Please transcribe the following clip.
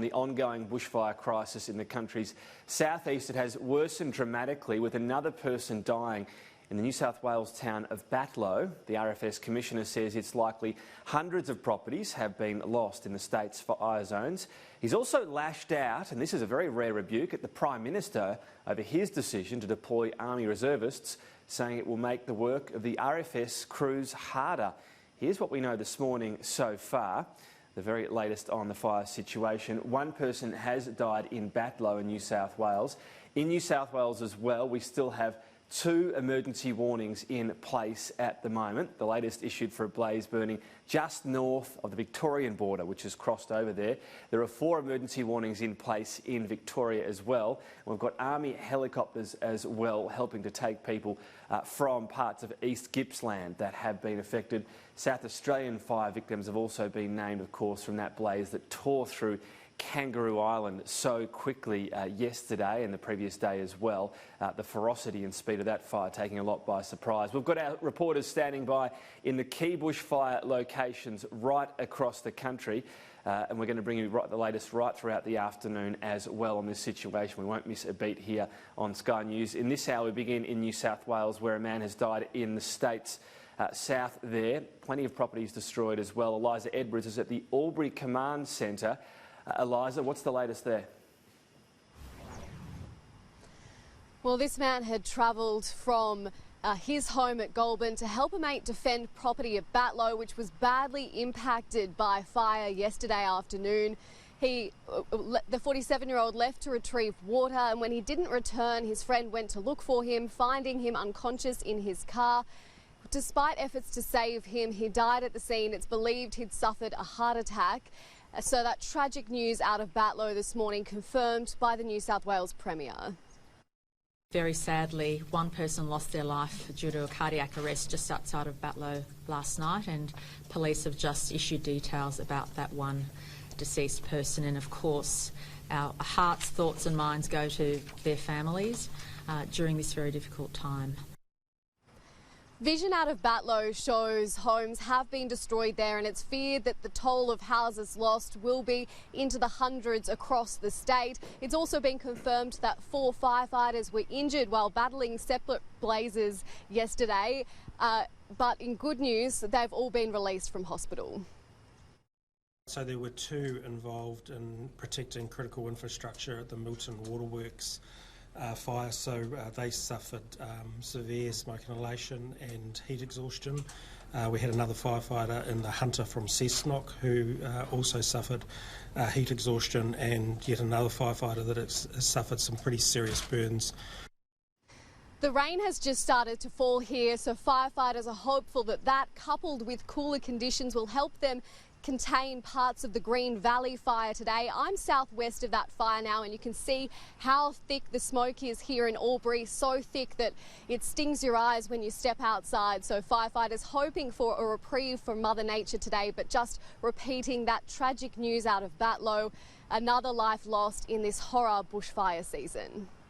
The ongoing bushfire crisis in the country's southeast, it has worsened dramatically, with another person dying in the New South Wales town of Batlow. The RFS Commissioner says it's likely hundreds of properties have been lost in the state's fire zones. He's also lashed out, and this is a very rare rebuke, at the Prime Minister over his decision to deploy Army reservists, saying it will make the work of the RFS crews harder. Here's what we know this morning so far. The very latest on the fire situation. One person has died in Batlow in New South Wales. In New South Wales as well, we still have 2 emergency warnings in place at the moment. The latest issued for a blaze burning just north of the Victorian border, which has crossed over there. There are 4 emergency warnings in place in Victoria as well. We've got Army helicopters as well helping to take people from parts of East Gippsland that have been affected. South Australian fire victims have also been named, of course, from that blaze that tore through Kangaroo Island so quickly yesterday and the previous day as well. The ferocity and speed of that fire taking a lot by surprise. We've got our reporters standing by in the key bushfire locations right across the country, and we're going to bring you the latest right throughout the afternoon as well on this situation. We won't miss a beat here on Sky News. In this hour we begin in New South Wales, where a man has died in the state's south there. Plenty of properties destroyed as well. Eliza Edwards is at the Albury Command Centre. Eliza, what's the latest there? Well, this man had travelled from his home at Goulburn to help a mate defend property at Batlow, which was badly impacted by fire yesterday afternoon. The 47-year-old left to retrieve water, and when he didn't return, his friend went to look for him, finding him unconscious in his car. Despite efforts to save him, he died at the scene. It's believed he'd suffered a heart attack. So that tragic news out of Batlow this morning, confirmed by the New South Wales Premier. Very sadly, one person lost their life due to a cardiac arrest just outside of Batlow last night, and police have just issued details about that one deceased person. And of course, our hearts, thoughts and minds go to their families during this very difficult time. Vision out of Batlow shows homes have been destroyed there, and it's feared that the toll of houses lost will be into the hundreds across the state. It's also been confirmed that 4 firefighters were injured while battling separate blazes yesterday. But in good news, they've all been released from hospital. So there were 2 involved in protecting critical infrastructure at the Milton Waterworks fire, so they suffered severe smoke inhalation and heat exhaustion. We had another firefighter in the Hunter from Cessnock who also suffered heat exhaustion, and yet another firefighter that has suffered some pretty serious burns. The rain has just started to fall here, so firefighters are hopeful that coupled with cooler conditions will help them contain parts of the Green Valley fire today. I'm southwest of that fire now, and you can see how thick the smoke is here in Albury, so thick that it stings your eyes when you step outside. So firefighters hoping for a reprieve from Mother Nature today, but just repeating that tragic news out of Batlow, another life lost in this horror bushfire season.